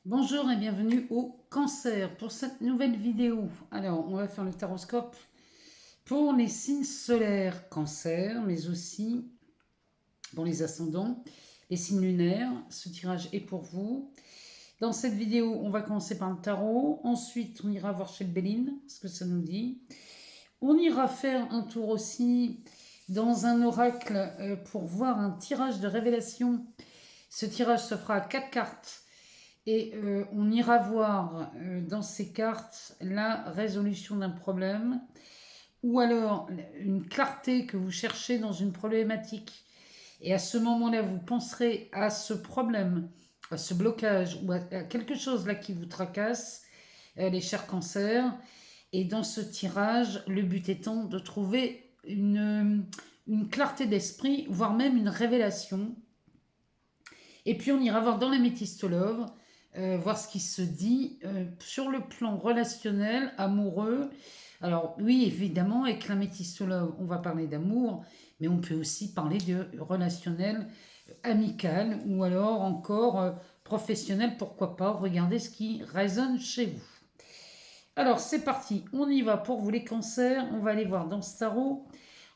Bonjour et bienvenue au Cancer pour cette nouvelle vidéo. Alors, on va faire le taroscope pour les signes solaires Cancer, mais aussi pour les ascendants, les signes lunaires. Ce tirage est pour vous. Dans cette vidéo, on va commencer par le tarot. Ensuite, on ira voir chez le Béline, ce que ça nous dit. On ira faire un tour aussi dans un oracle pour voir un tirage de révélation. Ce tirage se fera à 4 cartes. Et on ira voir dans ces cartes la résolution d'un problème ou alors une clarté que vous cherchez dans une problématique. Et à ce moment-là, vous penserez à ce problème, à ce blocage ou à quelque chose là qui vous tracasse, les chers cancers. Et dans ce tirage, le but étant de trouver une clarté d'esprit, voire même une révélation. Et puis on ira voir dans la métistolove, voir ce qui se dit sur le plan relationnel, amoureux. Alors oui, évidemment, avec la métistolove, on va parler d'amour, mais on peut aussi parler de relationnel amical ou alors encore professionnel, pourquoi pas. Regardez ce qui résonne chez vous. Alors c'est parti, on y va pour vous les cancers. On va aller voir dans ce tarot.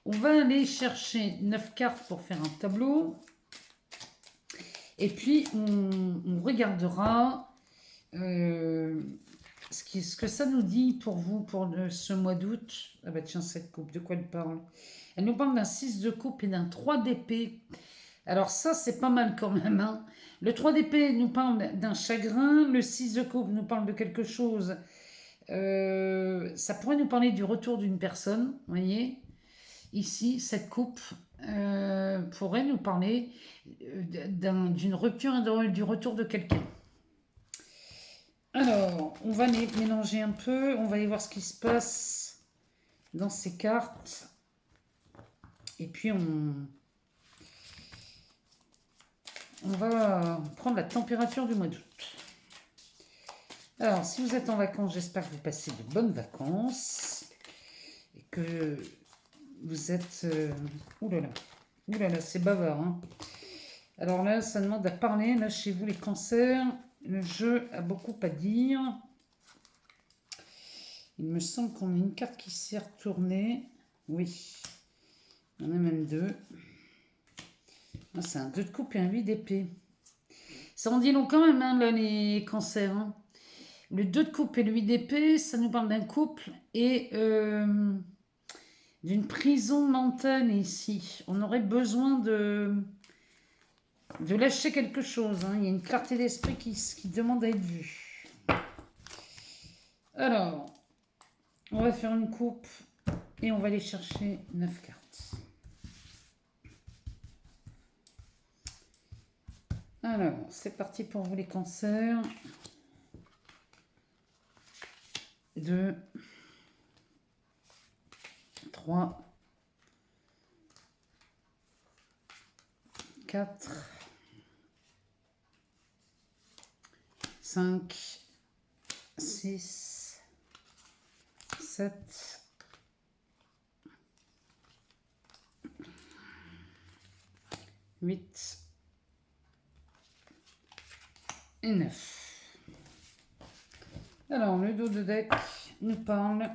On va aller chercher 9 cartes pour faire un tableau. Et puis, on regardera ce que ça nous dit pour vous pour ce mois d'août. Ah bah tiens, cette coupe, de quoi elle parle? Elle nous parle d'un 6 de coupe et d'un 3 d'épée. Alors ça, c'est pas mal quand même. Hein. Le 3 d'épée nous parle d'un chagrin. Le 6 de coupe nous parle de quelque chose. Ça pourrait nous parler du retour d'une personne, vous voyez. Ici, cette coupe pourrait nous parler d'une rupture et du retour de quelqu'un. Alors, on va les mélanger un peu, on va aller voir ce qui se passe dans ces cartes. Et puis, on va prendre la température du mois d'août. Alors, si vous êtes en vacances, j'espère que vous passez de bonnes vacances. Et que vous êtes... Ouh là là, c'est bavard. Hein. Alors là, ça demande à parler. Là, chez vous, les cancers, le jeu a beaucoup à dire. Il me semble qu'on a une carte qui s'est retournée. Oui, il y en a même deux. Ah, c'est un 2 de coupe et un 8 d'épée. Ça en dit long quand même, hein, là, les cancers. Hein. Le 2 de coupe et le 8 d'épée, ça nous parle d'un couple et d'une prison mentale ici. On aurait besoin de lâcher quelque chose. Hein. Il y a une clarté d'esprit qui demande à être vue. Alors, on va faire une coupe et on va aller chercher 9 cartes. Alors, c'est parti pour vous les cancers. 2, 3, 4, 5, 6, 7, 8 et 9. Alors, le dos de deck nous parle...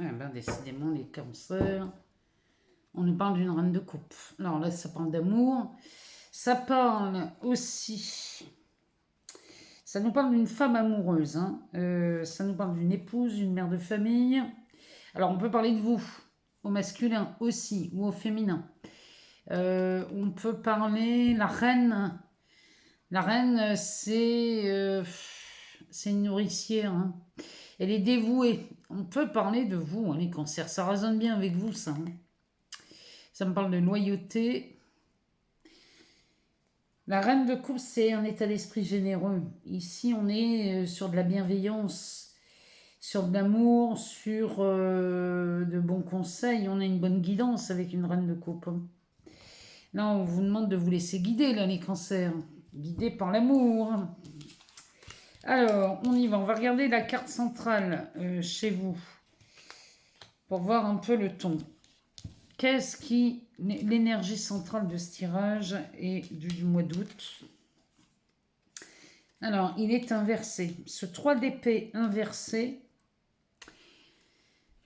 Ah ben, décidément, les cancers... On nous parle d'une reine de coupe. Alors là, ça parle d'amour. Ça parle aussi... Ça nous parle d'une femme amoureuse. Hein. Ça nous parle d'une épouse, d'une mère de famille. Alors, on peut parler de vous, au masculin aussi, ou au féminin. On peut parler... La reine... La reine, c'est une nourricière. Hein. Elle est dévouée. On peut parler de vous, hein, les cancers. Ça résonne bien avec vous, ça. Hein. Ça me parle de loyauté. La reine de coupe, c'est un état d'esprit généreux. Ici, on est sur de la bienveillance, sur de l'amour, sur de bons conseils. On a une bonne guidance avec une reine de coupe. Là, on vous demande de vous laisser guider, là, les cancers. Guidés par l'amour. Alors, on y va. On va regarder la carte centrale chez vous pour voir un peu le ton. Qu'est-ce qui... L'énergie centrale de ce tirage et du mois d'août. Alors, il est inversé. Ce 3 d'épée inversé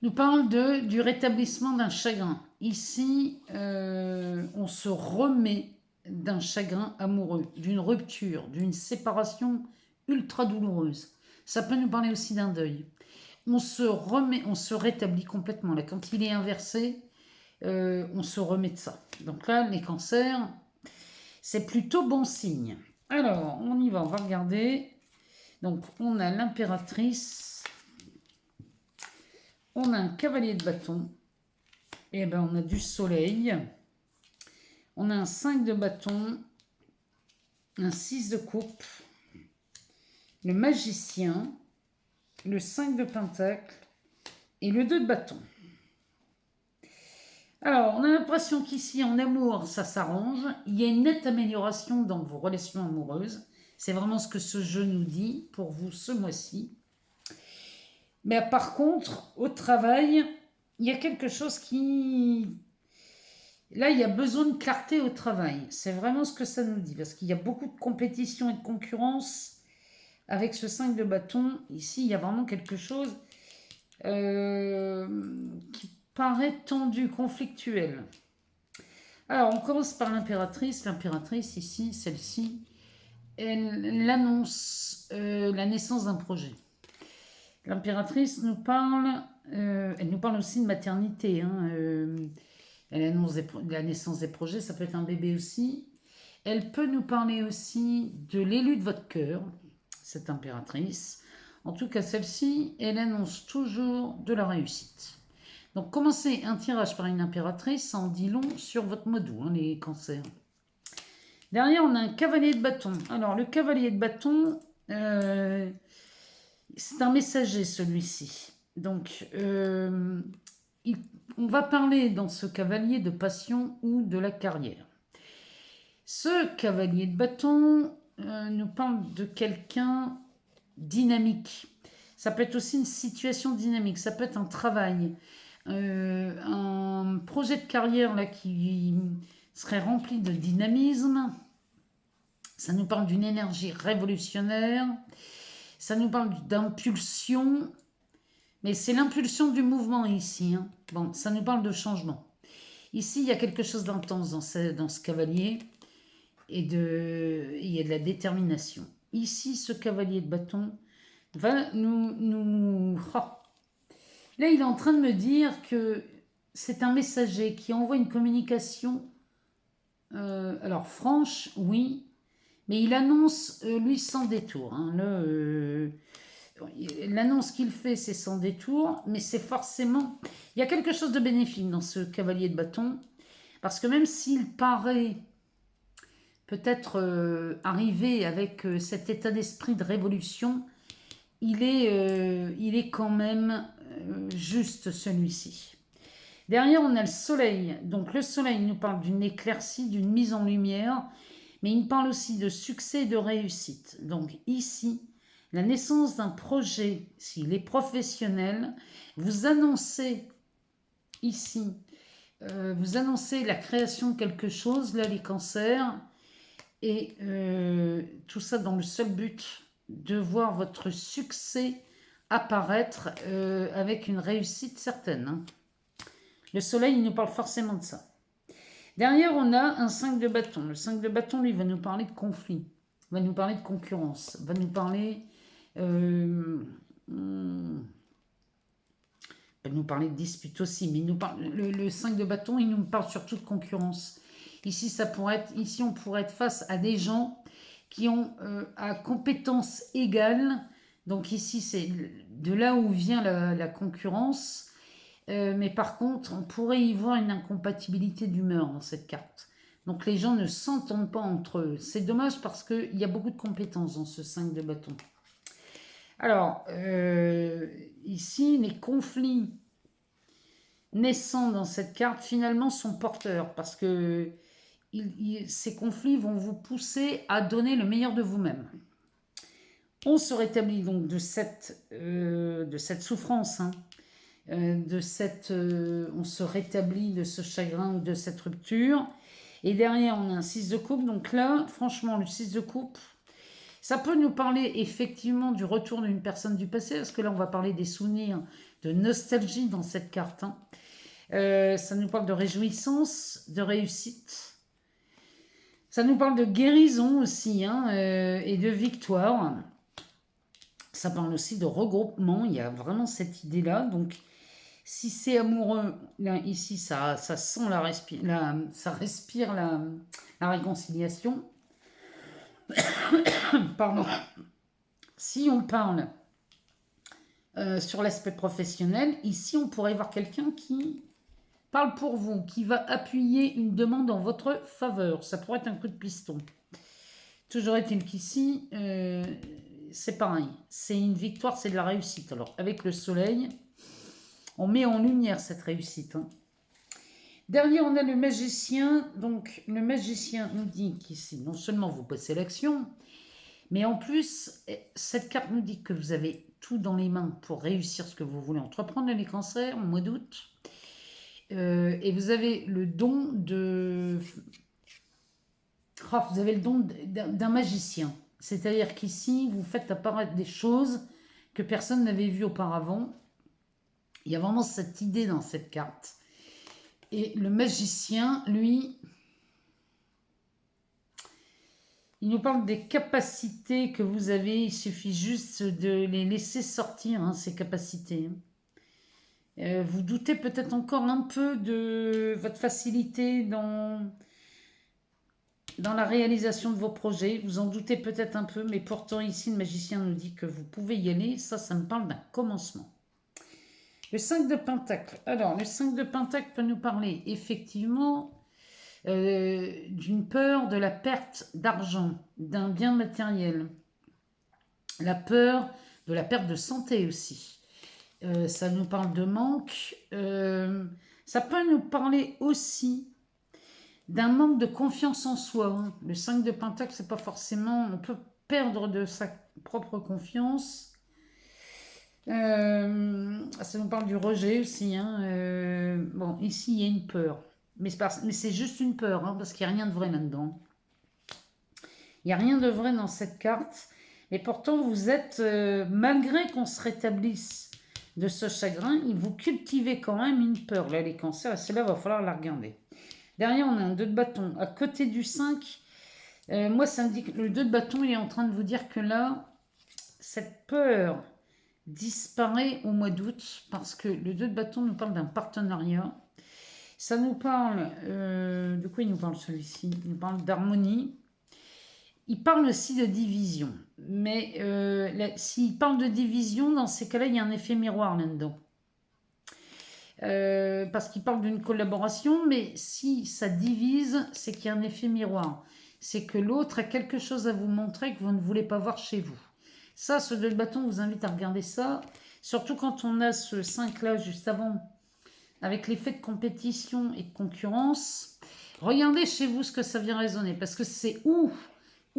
nous parle du rétablissement d'un chagrin. Ici, on se remet d'un chagrin amoureux, d'une rupture, d'une séparation ultra douloureuse. Ça peut nous parler aussi d'un deuil. On se remet, on se rétablit complètement. Là, quand il est inversé, on se remet de ça. Donc là, les cancers, c'est plutôt bon signe. Alors, on y va, on va regarder. Donc, on a l'impératrice, on a un cavalier de bâton, et ben on a du soleil, on a un 5 de bâton, un 6 de coupe, le magicien, le 5 de pentacle et le 2 de bâton. Alors, on a l'impression qu'ici, en amour, ça s'arrange. Il y a une nette amélioration dans vos relations amoureuses. C'est vraiment ce que ce jeu nous dit pour vous ce mois-ci. Mais par contre, au travail, il y a quelque chose qui... Là, il y a besoin de clarté au travail. C'est vraiment ce que ça nous dit. Parce qu'il y a beaucoup de compétition et de concurrence avec ce 5 de bâton. Ici, il y a vraiment quelque chose qui paraît tendu, conflictuel. Alors, on commence par l'impératrice. L'impératrice, ici, celle-ci, elle annonce la naissance d'un projet. L'impératrice nous parle, elle nous parle aussi de maternité. Elle annonce la naissance des projets, ça peut être un bébé aussi. Elle peut nous parler aussi de l'élu de votre cœur, cette impératrice. En tout cas, celle-ci, elle annonce toujours de la réussite. Donc, commencer un tirage par une impératrice, ça en dit long sur votre mode doux, les cancers. Derrière, on a un cavalier de bâton. Alors, le cavalier de bâton, c'est un messager, celui-ci. Donc, on va parler dans ce cavalier de passion ou de la carrière. Ce cavalier de bâton nous parle de quelqu'un dynamique. Ça peut être aussi une situation dynamique, ça peut être un travail, un projet de carrière là, qui serait rempli de dynamisme. Ça nous parle d'une énergie révolutionnaire, ça nous parle d'impulsion, mais c'est l'impulsion du mouvement ici. Bon, ça nous parle de changement. Ici, il y a quelque chose d'intense dans ce cavalier et il y a de la détermination. Ici, ce cavalier de bâton va nous... Oh. Là, il est en train de me dire que c'est un messager qui envoie une communication, alors franche, oui, mais il annonce, lui, sans détour. L'annonce qu'il fait, c'est sans détour, mais c'est forcément... Il y a quelque chose de bénéfique dans ce cavalier de bâton, parce que même s'il paraît peut-être arrivé avec cet état d'esprit de révolution, il est quand même juste celui-ci. Derrière, on a le soleil. Donc le soleil nous parle d'une éclaircie, d'une mise en lumière, mais il nous parle aussi de succès et de réussite. Donc ici, la naissance d'un projet, s'il est professionnel, vous annoncez ici, vous annoncez la création de quelque chose, là les cancers, et tout ça dans le seul but de voir votre succès apparaître avec une réussite certaine. Le soleil, il nous parle forcément de ça. Derrière, on a un 5 de bâton. Le 5 de bâton, lui, va nous parler de conflit, va nous parler de concurrence, va nous parler... va nous parler de dispute aussi, mais il nous parle, le 5 de bâton, il nous parle surtout de concurrence. Ici, on pourrait être face à des gens qui ont à compétences égales. Donc ici, c'est de là où vient la concurrence. Mais par contre, on pourrait y voir une incompatibilité d'humeur dans cette carte. Donc les gens ne s'entendent pas entre eux. C'est dommage parce qu'il y a beaucoup de compétences dans ce 5 de bâton. Alors, ici, les conflits naissants dans cette carte, finalement, sont porteurs parce que ces conflits vont vous pousser à donner le meilleur de vous-même. On se rétablit donc de cette souffrance, on se rétablit de ce chagrin ou de cette rupture. Et derrière, on a un 6 de coupe. Donc là, franchement, le 6 de coupe, Ça peut nous parler effectivement du retour d'une personne du passé, parce que là, on va parler des souvenirs, de nostalgie dans cette carte. Hein. Ça nous parle de réjouissance, de réussite. Ça nous parle de guérison aussi, hein, et de victoire. Ça parle aussi de regroupement. Il y a vraiment cette idée-là. Donc, si c'est amoureux, là, ici, ça sent ça respire la réconciliation. Pardon. Si on parle sur l'aspect professionnel, ici, on pourrait voir quelqu'un qui parle pour vous, qui va appuyer une demande en votre faveur. Ça pourrait être un coup de piston. Toujours est-il qu'ici, c'est pareil. C'est une victoire, c'est de la réussite. Alors, avec le soleil, on met en lumière cette réussite. Hein. Derrière, on a le magicien. Donc, le magicien nous dit qu'ici, non seulement vous passez l'action, mais en plus, cette carte nous dit que vous avez tout dans les mains pour réussir ce que vous voulez entreprendre les cancers au mois d'août. Et vous avez le don de... Oh, vous avez le don d'un magicien. C'est-à-dire qu'ici, vous faites apparaître des choses que personne n'avait vues auparavant. Il y a vraiment cette idée dans cette carte. Et le magicien, lui, il nous parle des capacités que vous avez. Il suffit juste de les laisser sortir, hein, ces capacités. Vous doutez peut-être encore un peu de votre facilité dans la réalisation de vos projets. Vous en doutez peut-être un peu, mais pourtant ici, le magicien nous dit que vous pouvez y aller. Ça me parle d'un commencement. Le 5 de Pentacle. Alors, le 5 de Pentacle peut nous parler effectivement d'une peur de la perte d'argent, d'un bien matériel. La peur de la perte de santé aussi. Ça nous parle de manque. Ça peut nous parler aussi d'un manque de confiance en soi. Hein. Le 5 de Pentacle, c'est pas forcément... On peut perdre de sa propre confiance. Ça nous parle du rejet aussi. Hein. Bon, ici, il y a une peur. Mais c'est juste une peur, hein, parce qu'il n'y a rien de vrai là-dedans. Il n'y a rien de vrai dans cette carte. Et pourtant, vous êtes, malgré qu'on se rétablisse de ce chagrin, vous cultivez quand même une peur. Là, les cancers, et celle-là, il va falloir la regarder. Derrière, on a un 2 de bâton. À côté du 5, moi, ça indique le 2 de bâton, il est en train de vous dire que là, cette peur disparaît au mois d'août parce que le 2 de bâton nous parle d'un partenariat. Ça nous parle, de quoi il nous parle celui-ci? Il nous parle d'harmonie. Il parle aussi de division. Mais s'il parle de division, dans ces cas-là, il y a un effet miroir là-dedans. Parce qu'il parle d'une collaboration, mais si ça divise, c'est qu'il y a un effet miroir. C'est que l'autre a quelque chose à vous montrer que vous ne voulez pas voir chez vous. Ça, ce 2 de bâton vous invite à regarder ça. Surtout quand on a ce 5 là juste avant, avec l'effet de compétition et de concurrence. Regardez chez vous ce que ça vient résonner. Parce que c'est ou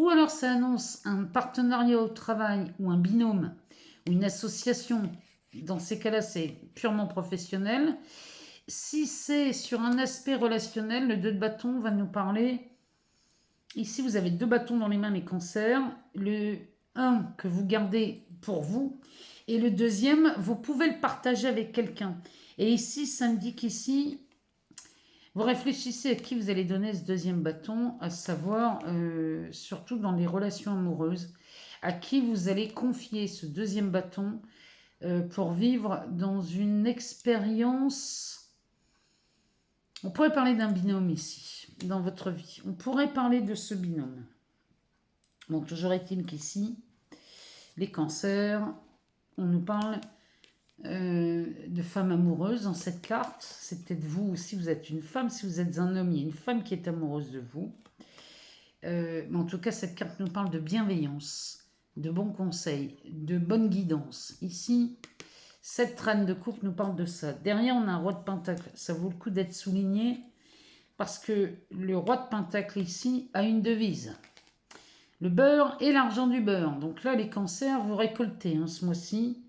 alors ça annonce un partenariat au travail ou un binôme ou une association. Dans ces cas-là, c'est purement professionnel. Si c'est sur un aspect relationnel, le 2 de bâton va nous parler. Ici, vous avez 2 bâtons dans les mains, les cancers. Le 1 que vous gardez pour vous. Et le deuxième, vous pouvez le partager avec quelqu'un. Et ici, ça me dit qu'ici, vous réfléchissez à qui vous allez donner ce deuxième bâton, à savoir, surtout dans les relations amoureuses, à qui vous allez confier ce deuxième bâton pour vivre dans une expérience. On pourrait parler d'un binôme ici, dans votre vie. On pourrait parler de ce binôme. Bon, toujours est-il qu'ici, les cancers, on nous parle de femmes amoureuses dans cette carte. C'est peut-être vous aussi, vous êtes une femme. Si vous êtes un homme, il y a une femme qui est amoureuse de vous. Mais en tout cas, cette carte nous parle de bienveillance, de bons conseils, de bonne guidance. Ici, cette reine de coupe nous parle de ça. Derrière, on a un roi de pentacle. Ça vaut le coup d'être souligné parce que le roi de pentacle ici a une devise. Le beurre et l'argent du beurre. Donc là, les cancers, vous récoltez hein, ce mois-ci.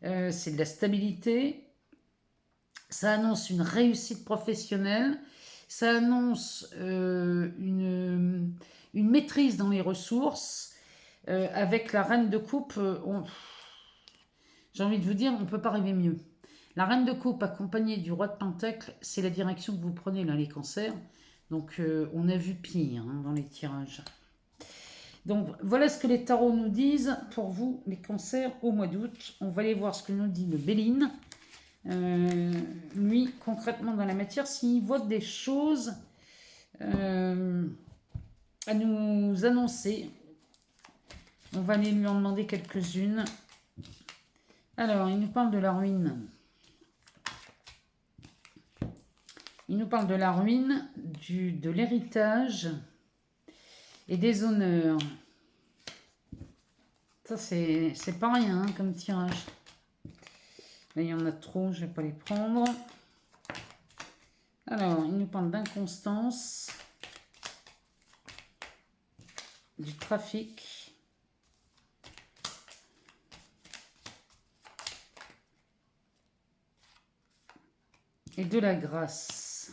C'est de la stabilité. Ça annonce une réussite professionnelle. Ça annonce une maîtrise dans les ressources. Avec la reine de coupe, j'ai envie de vous dire, on ne peut pas rêver mieux. La reine de coupe accompagnée du roi de pentacle, c'est la direction que vous prenez là, les cancers. Donc on a vu pire hein, dans les tirages. Donc voilà ce que les tarots nous disent pour vous, les cancers, au mois d'août. On va aller voir ce que nous dit le Béline. Lui, concrètement dans la matière, s'il voit des choses à nous annoncer, on va aller lui en demander quelques-unes. Alors, il nous parle de la ruine. Il nous parle de la ruine, de l'héritage et des honneurs. Ça, c'est pas rien hein, comme tirage. Là, il y en a trop, je ne vais pas les prendre. Alors, il nous parle d'inconstance, du trafic, et de la grâce.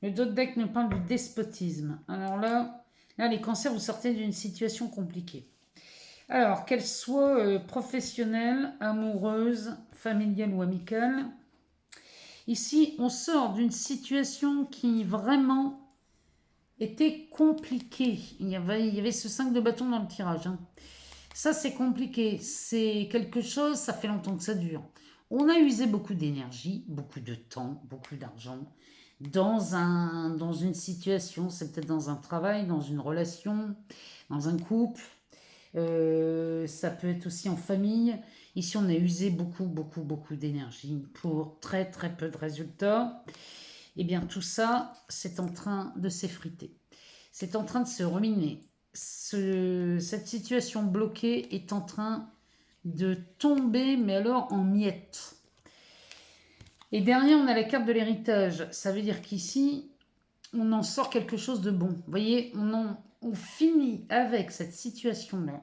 Le dos de deck nous parle du despotisme. Alors là, les cancers, vous sortez d'une situation compliquée. Alors, qu'elle soit professionnelle, amoureuse, familiale ou amicale, ici, on sort d'une situation qui vraiment était compliquée. Il y avait ce 5 de bâton dans le tirage. Hein. Ça, c'est compliqué. C'est quelque chose, ça fait longtemps que ça dure. On a usé beaucoup d'énergie, beaucoup de temps, beaucoup d'argent dans une situation, c'est peut-être dans un travail, dans une relation, dans un couple. Ça peut être aussi en famille. Ici, on a usé beaucoup d'énergie pour très peu de résultats. Eh bien, tout ça, c'est en train de s'effriter. C'est en train de se ruiner. Cette situation bloquée est en train de tomber, mais alors en miettes. Et derrière, on a la carte de l'héritage. Ça veut dire qu'ici, on en sort quelque chose de bon. Vous voyez, on finit avec cette situation-là.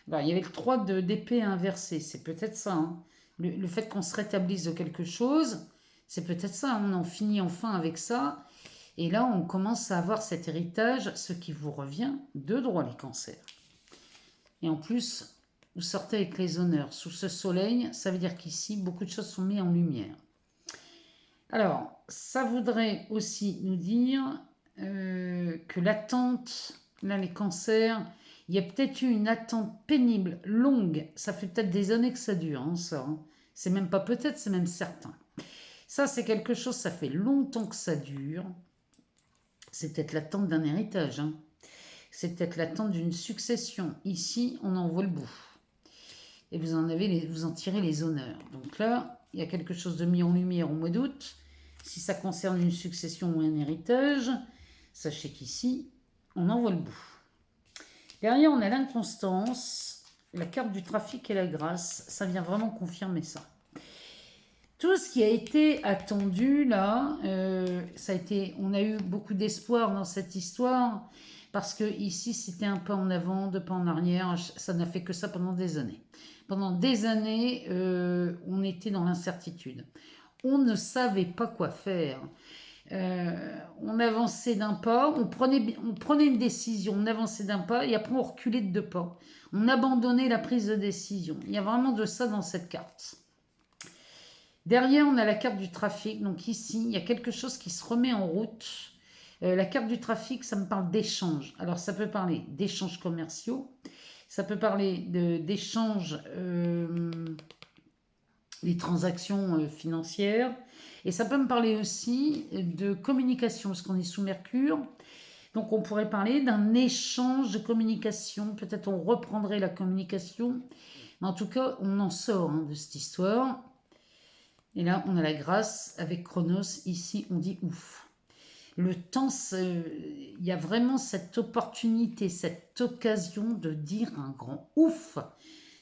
Alors, il y avait le 3 d'épée inversé, c'est peut-être ça. Hein. Le fait qu'on se rétablisse de quelque chose, c'est peut-être ça. On en finit enfin avec ça. Et là, on commence à avoir cet héritage, ce qui vous revient de droit, les cancers. Et en plus, vous sortez avec les honneurs. Sous ce soleil, ça veut dire qu'ici, beaucoup de choses sont mises en lumière. Alors, ça voudrait aussi nous dire que l'attente, là, les cancers, il y a peut-être eu une attente pénible, longue. Ça fait peut-être des années que ça dure, hein, ça. Hein. C'est même pas peut-être, c'est même certain. Ça, c'est quelque chose, ça fait longtemps que ça dure. C'est peut-être l'attente d'un héritage. Hein. C'est peut-être l'attente d'une succession. Ici, on en voit le bout. Et vous en tirez les honneurs. Donc là, il y a quelque chose de mis en lumière au mois d'août. Si ça concerne une succession ou un héritage, sachez qu'ici, on en voit le bout. Derrière, on a l'inconstance, la carte du trafic et la grâce. Ça vient vraiment confirmer ça. Tout ce qui a été attendu là, on a eu beaucoup d'espoir dans cette histoire parce que ici c'était un pas en avant, deux pas en arrière. Ça n'a fait que ça pendant des années. Pendant des années, on était dans l'incertitude. On ne savait pas quoi faire. On avançait d'un pas, on prenait une décision, on avançait d'un pas et après on reculait de deux pas. On abandonnait la prise de décision. Il y a vraiment de ça dans cette carte. Derrière, on a la carte du trafic. Donc ici, il y a quelque chose qui se remet en route. La carte du trafic, ça me parle d'échanges. Alors ça peut parler d'échanges commerciaux, ça peut parler d'échanges, des transactions financières, et ça peut me parler aussi de communication, parce qu'on est sous Mercure. Donc on pourrait parler d'un échange de communication. Peut-être on reprendrait la communication. Mais en tout cas, on en sort de cette histoire. Et là, on a la grâce avec Chronos. Ici, on dit ouf. Le temps, il y a vraiment cette opportunité, cette occasion de dire un grand ouf.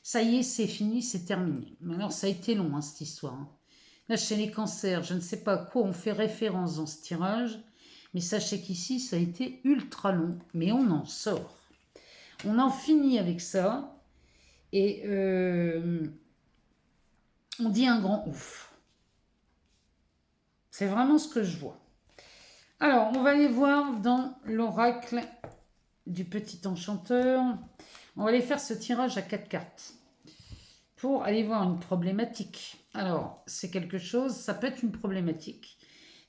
Ça y est, c'est fini, c'est terminé. Mais alors, ça a été long, cette histoire. Là, chez les cancers, je ne sais pas à quoi on fait référence dans ce tirage, mais sachez qu'ici, ça a été ultra long. Mais on en sort. On en finit avec ça. Et on dit un grand ouf. C'est vraiment ce que je vois. Alors, on va aller voir dans l'oracle du petit enchanteur. On va aller faire ce tirage à 4 cartes pour aller voir une problématique. Alors, c'est quelque chose, ça peut être une problématique,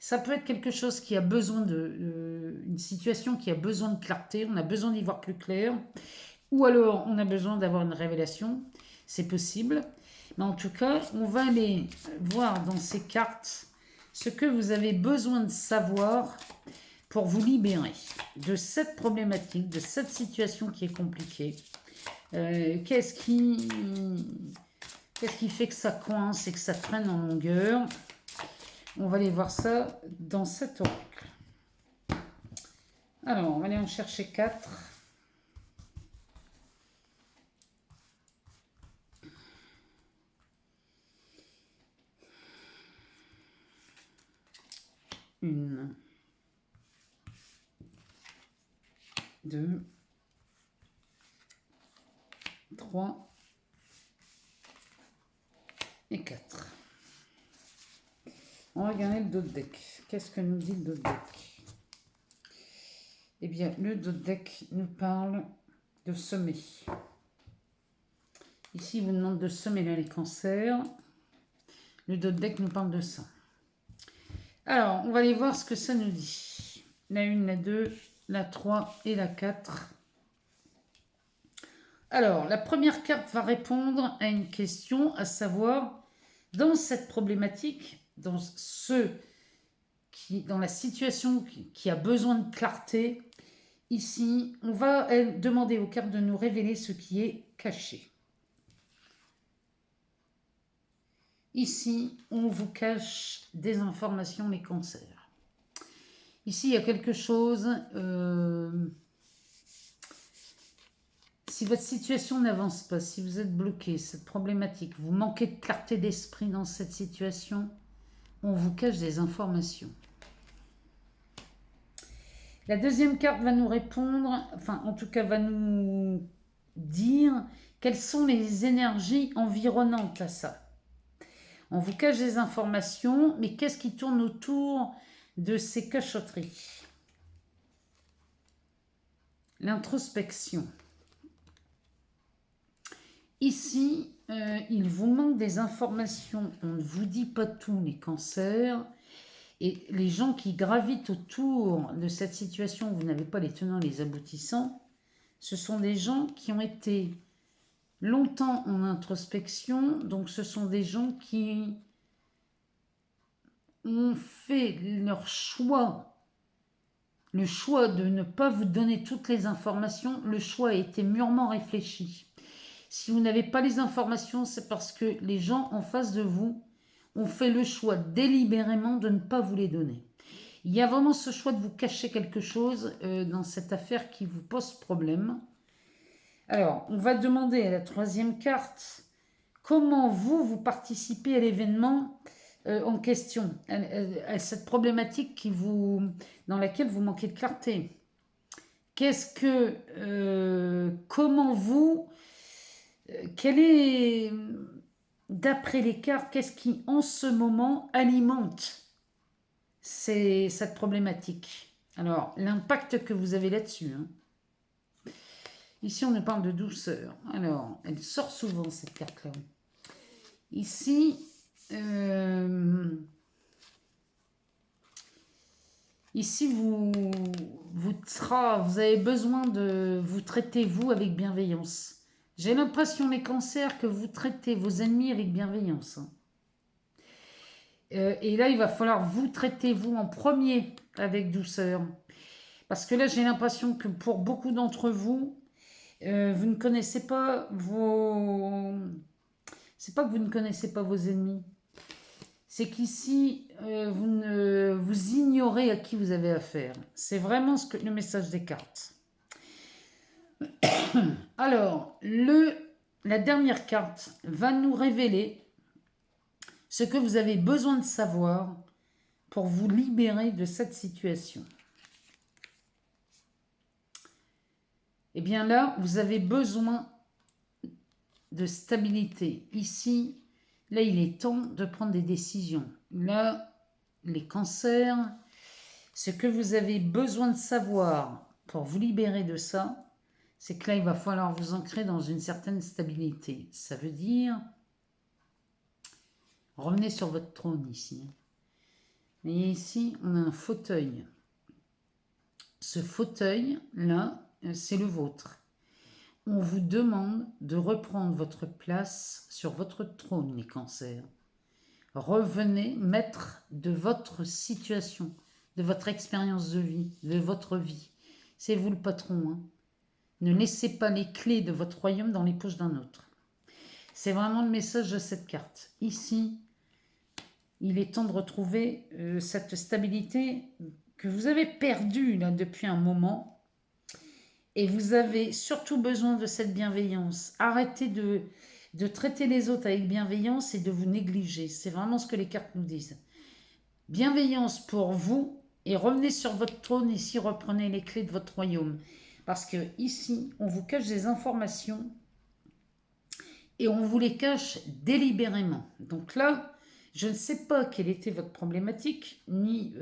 ça peut être quelque chose qui a besoin une situation qui a besoin de clarté, on a besoin d'y voir plus clair, ou alors on a besoin d'avoir une révélation, c'est possible. Mais en tout cas, on va aller voir dans ces cartes ce que vous avez besoin de savoir pour vous libérer de cette problématique, de cette situation qui est compliquée. Qu'est-ce qui fait que ça coince et que ça traîne en longueur? On va aller voir ça dans cet oracle. Alors, on va aller en chercher 4. Une, 2, 3 et 4. On va regarder le dos de deck. Qu'est-ce que nous dit le dos de deck? Eh bien, le dos de deck nous parle de semer. Ici, il vous demande de semer là les cancers. Le dos de deck nous parle de ça. Alors, on va aller voir ce que ça nous dit. La 1, la 2, la 3 et la 4. Alors, la première carte va répondre à une question, à savoir, dans cette problématique, dans la situation qui a besoin de clarté, ici, on va demander aux cartes de nous révéler ce qui est caché. Ici, on vous cache des informations, les cancers. Ici, il y a quelque chose... si votre situation n'avance pas, si vous êtes bloqué, cette problématique, vous manquez de clarté d'esprit dans cette situation, on vous cache des informations. La deuxième carte va nous répondre, enfin en tout cas va nous dire quelles sont les énergies environnantes à ça. On vous cache des informations, mais qu'est-ce qui tourne autour de ces cachotteries? L'introspection. Ici, il vous manque des informations. On ne vous dit pas tout, les cancers. Et les gens qui gravitent autour de cette situation, vous n'avez pas les tenants, les aboutissants, ce sont des gens qui ont été longtemps en introspection. Donc, ce sont des gens qui ont fait leur choix. Le choix de ne pas vous donner toutes les informations, le choix a été mûrement réfléchi. Si vous n'avez pas les informations, c'est parce que les gens en face de vous ont fait le choix délibérément de ne pas vous les donner. Il y a vraiment ce choix de vous cacher quelque chose dans cette affaire qui vous pose problème. Alors, on va demander à la troisième carte comment vous participez à l'événement en question, à cette problématique dans laquelle vous manquez de clarté. Quel est, d'après les cartes, qu'est-ce qui en ce moment alimente cette problématique? Alors, l'impact que vous avez là-dessus. Ici, on nous parle de douceur. Alors, elle sort souvent, cette carte-là. Ici, vous avez besoin de vous traiter, vous, avec bienveillance. J'ai l'impression, les cancers, que vous traitez vos ennemis avec bienveillance. Et là, il va falloir vous traiter, vous, en premier, avec douceur. Parce que là, j'ai l'impression que pour beaucoup d'entre vous, vous ne connaissez pas c'est pas que vous ne connaissez pas vos ennemis. C'est qu'ici, vous ignorez à qui vous avez affaire. C'est vraiment le message des cartes. Alors, la dernière carte va nous révéler ce que vous avez besoin de savoir pour vous libérer de cette situation. Eh bien là, vous avez besoin de stabilité. Ici, là, il est temps de prendre des décisions. Là, les cancers, ce que vous avez besoin de savoir pour vous libérer de ça, c'est que là, il va falloir vous ancrer dans une certaine stabilité. Ça veut dire, revenez sur votre trône ici. Et ici, on a un fauteuil. Ce fauteuil-là, c'est le vôtre. On vous demande de reprendre votre place sur votre trône, les cancers. Revenez maître de votre situation, de votre expérience de vie, de votre vie. C'est vous le patron. Hein. Ne laissez pas les clés de votre royaume dans les poches d'un autre. C'est vraiment le message de cette carte. Ici, il est temps de retrouver cette stabilité que vous avez perdue là, depuis un moment. Et vous avez surtout besoin de cette bienveillance. Arrêtez de traiter les autres avec bienveillance et de vous négliger. C'est vraiment ce que les cartes nous disent. Bienveillance pour vous et revenez sur votre trône ici, reprenez les clés de votre royaume. Parce que ici, on vous cache des informations et on vous les cache délibérément. Donc là, je ne sais pas quelle était votre problématique, ni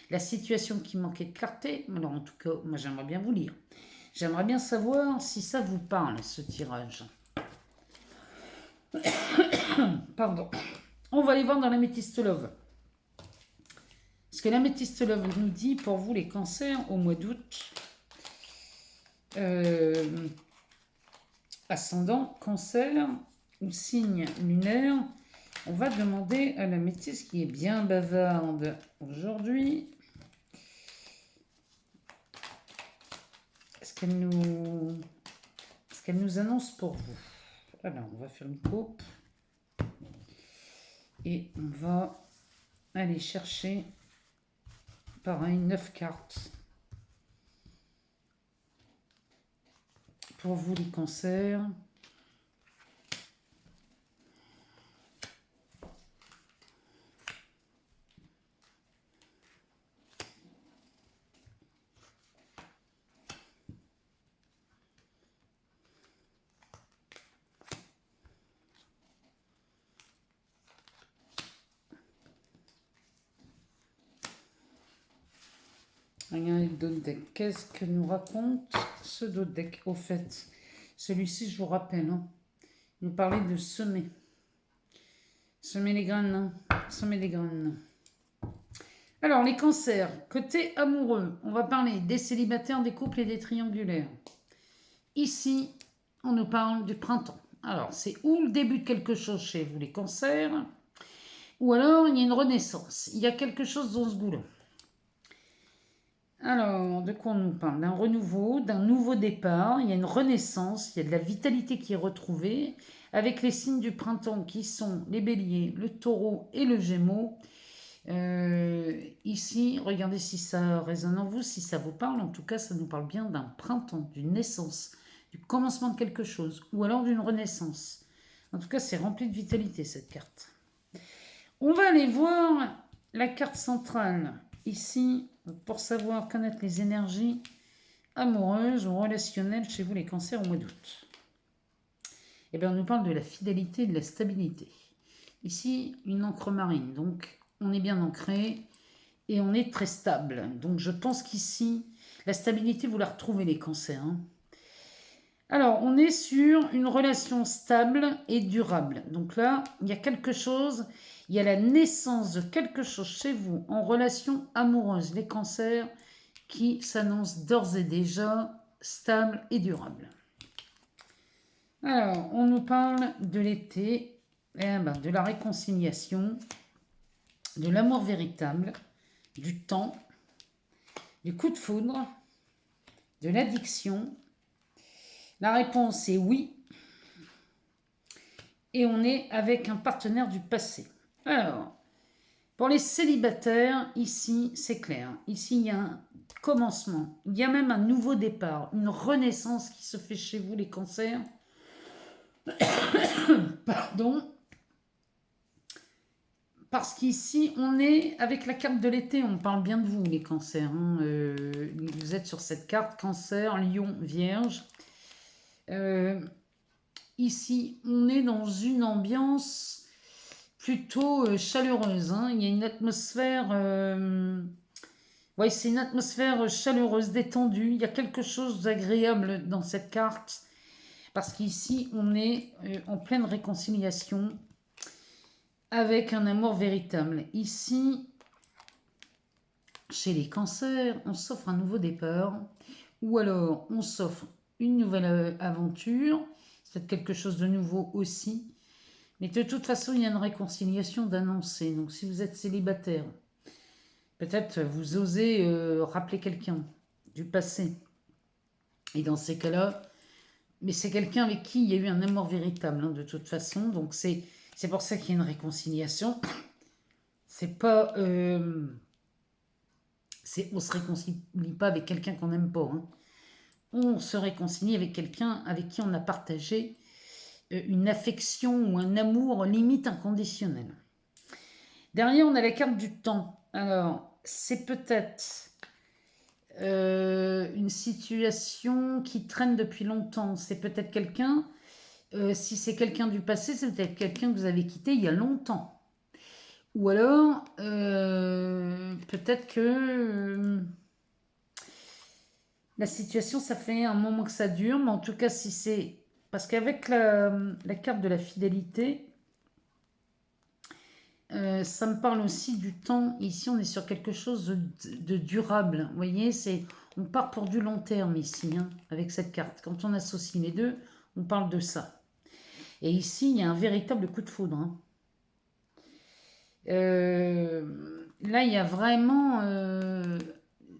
la situation qui manquait de clarté. Alors en tout cas, moi j'aimerais bien vous lire. J'aimerais bien savoir si ça vous parle, ce tirage. Pardon. On va aller voir dans l'améthyste love. Ce que l'améthyste love nous dit pour vous, les cancers, au mois d'août. Ascendant, cancer, ou signe lunaire. On va demander à l'améthyste qui est bien bavarde aujourd'hui. Ce qu'elle nous annonce pour vous. Alors, on va faire une coupe. Et on va aller chercher, pareil, 9 cartes. Pour vous, les cancers. Regardez le dos de deck. Qu'est-ce que nous raconte ce dos de deck? Au fait, celui-ci, je vous rappelle, hein, il nous parlait de semer. Semer les graines. Hein. Semer les graines. Alors, les cancers. Côté amoureux, on va parler des célibataires, des couples et des triangulaires. Ici, on nous parle du printemps. Alors, c'est ou le début de quelque chose chez vous, les cancers, ou alors il y a une renaissance. Il y a quelque chose dans ce goût-là. Alors, de quoi on nous parle? D'un renouveau, d'un nouveau départ, il y a une renaissance, il y a de la vitalité qui est retrouvée, avec les signes du printemps qui sont les béliers, le taureau et le gémeaux. Ici, regardez si ça résonne en vous, si ça vous parle. En tout cas, ça nous parle bien d'un printemps, d'une naissance, du commencement de quelque chose, ou alors d'une renaissance. En tout cas, c'est rempli de vitalité, cette carte. On va aller voir la carte centrale, ici, pour savoir connaître les énergies amoureuses ou relationnelles chez vous, les cancers, au mois d'août. Eh bien, on nous parle de la fidélité et de la stabilité. Ici, une encre marine, donc on est bien ancré et on est très stable. Donc je pense qu'ici, la stabilité, vous la retrouvez, les cancers. Hein. Alors, on est sur une relation stable et durable. Donc là, il y a quelque chose, il y a la naissance de quelque chose chez vous en relation amoureuse, les cancers, qui s'annonce d'ores et déjà stable et durable. Alors, on nous parle de l'été, de la réconciliation, de l'amour véritable, du temps, du coup de foudre, de l'addiction. La réponse est oui. Et on est avec un partenaire du passé. Alors, pour les célibataires, ici, c'est clair. Ici, il y a un commencement. Il y a même un nouveau départ, une renaissance qui se fait chez vous, les cancers. Pardon. Parce qu'ici, on est avec la carte de l'été. On parle bien de vous, les cancers. Hein. Vous êtes sur cette carte, cancer, lion, vierge. Ici, on est dans une ambiance plutôt chaleureuse. Hein. Il y a une atmosphère Ouais, c'est une atmosphère chaleureuse, détendue. Il y a quelque chose d'agréable dans cette carte. Parce qu'ici, on est en pleine réconciliation avec un amour véritable. Ici, chez les cancers, on s'offre un nouveau départ. Ou alors, on s'offre une nouvelle aventure. C'est peut-être quelque chose de nouveau aussi. Mais de toute façon, il y a une réconciliation d'annoncer. Donc, si vous êtes célibataire, peut-être vous osez rappeler quelqu'un du passé. Et dans ces cas-là, mais c'est quelqu'un avec qui il y a eu un amour véritable, hein, de toute façon. Donc, c'est pour ça qu'il y a une réconciliation. C'est pas. On se réconcilie pas avec quelqu'un qu'on n'aime pas, hein. On se réconcilie avec quelqu'un avec qui on a partagé une affection ou un amour limite inconditionnel. Derrière, on a la carte du temps. Alors, c'est peut-être une situation qui traîne depuis longtemps. C'est peut-être quelqu'un, si c'est quelqu'un du passé, c'est peut-être quelqu'un que vous avez quitté il y a longtemps. Ou alors, peut-être que la situation, ça fait un moment que ça dure, mais en tout cas, si c'est... Parce qu'avec la carte de la fidélité, ça me parle aussi du temps. Ici, on est sur quelque chose de durable. Vous voyez, on part pour du long terme ici, hein, avec cette carte. Quand on associe les deux, on parle de ça. Et ici, il y a un véritable coup de foudre, hein. Là, il y a vraiment...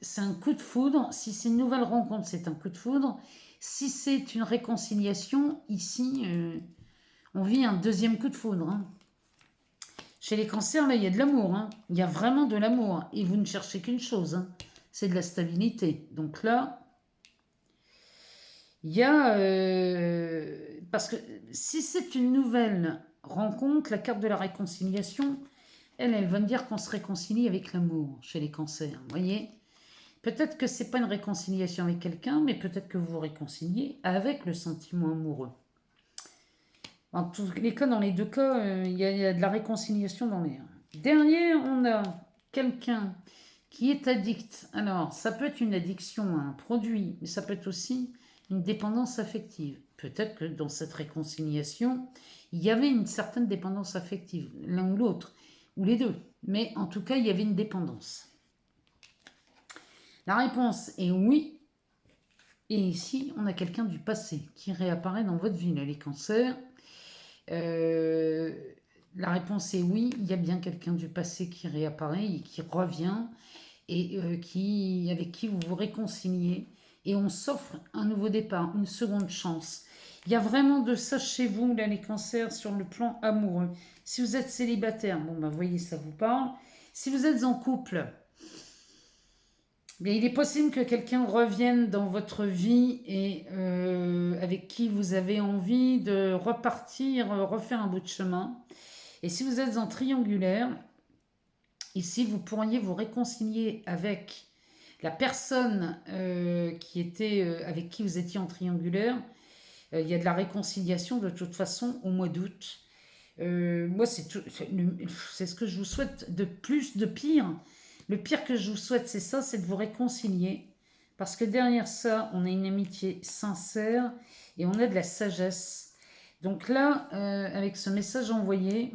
c'est un coup de foudre. Si c'est une nouvelle rencontre, c'est un coup de foudre. Si c'est une réconciliation, ici, on vit un deuxième coup de foudre, hein. Chez les cancers, là, il y a de l'amour, hein. Il y a vraiment de l'amour. Et vous ne cherchez qu'une chose, hein, c'est de la stabilité. Donc là, il y a... parce que si c'est une nouvelle rencontre, la carte de la réconciliation, elle va me dire qu'on se réconcilie avec l'amour chez les cancers. Vous voyez, peut-être que c'est pas une réconciliation avec quelqu'un, mais peut-être que vous vous réconciliez avec le sentiment amoureux. En tous les cas, dans les deux cas, il y a de la réconciliation dans l'air. Derrière, on a quelqu'un qui est addict. Alors, ça peut être une addiction à un produit, mais ça peut être aussi une dépendance affective. Peut-être que dans cette réconciliation, il y avait une certaine dépendance affective, l'un ou l'autre, ou les deux. Mais en tout cas, il y avait une dépendance. La réponse est oui. Et ici, on a quelqu'un du passé qui réapparaît dans votre vie, les cancers. La réponse est oui, il y a bien quelqu'un du passé qui réapparaît et qui revient et avec qui vous vous réconciliez et on s'offre un nouveau départ, une seconde chance. Il y a vraiment de ça chez vous, là, les cancers, sur le plan amoureux. Si vous êtes célibataire, bon, ben, voyez, ça vous parle. Si vous êtes en couple, bien, il est possible que quelqu'un revienne dans votre vie et avec qui vous avez envie de repartir, refaire un bout de chemin. Et si vous êtes en triangulaire, ici, vous pourriez vous réconcilier avec la personne avec qui vous étiez en triangulaire. Il y a de la réconciliation de toute façon au mois d'août. Moi, c'est ce que je vous souhaite de plus, de pire. Le pire que je vous souhaite, c'est ça, c'est de vous réconcilier. Parce que derrière ça, on a une amitié sincère et on a de la sagesse. Donc là, avec ce message envoyé,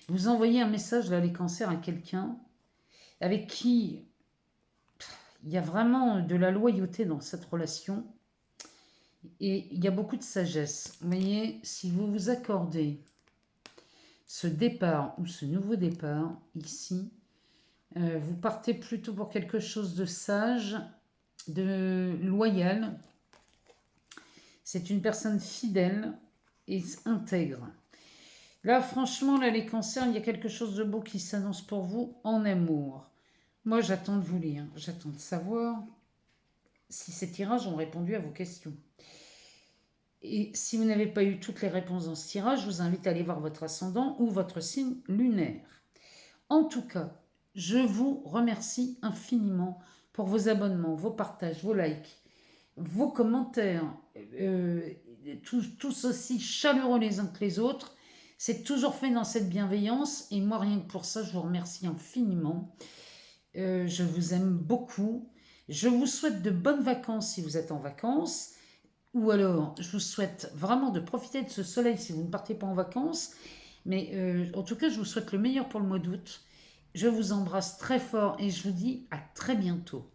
vous envoyez un message, là, les cancers, à quelqu'un avec qui il y a vraiment de la loyauté dans cette relation et il y a beaucoup de sagesse. Vous voyez, si vous vous accordez ce départ ou ce nouveau départ, ici, vous partez plutôt pour quelque chose de sage, de loyal. C'est une personne fidèle et intègre. Là, franchement, là, les cancers, il y a quelque chose de beau qui s'annonce pour vous en amour. Moi, j'attends de vous lire. J'attends de savoir si ces tirages ont répondu à vos questions. Et si vous n'avez pas eu toutes les réponses dans ce tirage, je vous invite à aller voir votre ascendant ou votre signe lunaire. En tout cas, je vous remercie infiniment pour vos abonnements, vos partages, vos likes, vos commentaires, tous aussi chaleureux les uns que les autres. C'est toujours fait dans cette bienveillance et moi, rien que pour ça, je vous remercie infiniment. Je vous aime beaucoup. Je vous souhaite de bonnes vacances si vous êtes en vacances. Ou alors, je vous souhaite vraiment de profiter de ce soleil si vous ne partez pas en vacances. Mais en tout cas, je vous souhaite le meilleur pour le mois d'août. Je vous embrasse très fort et je vous dis à très bientôt.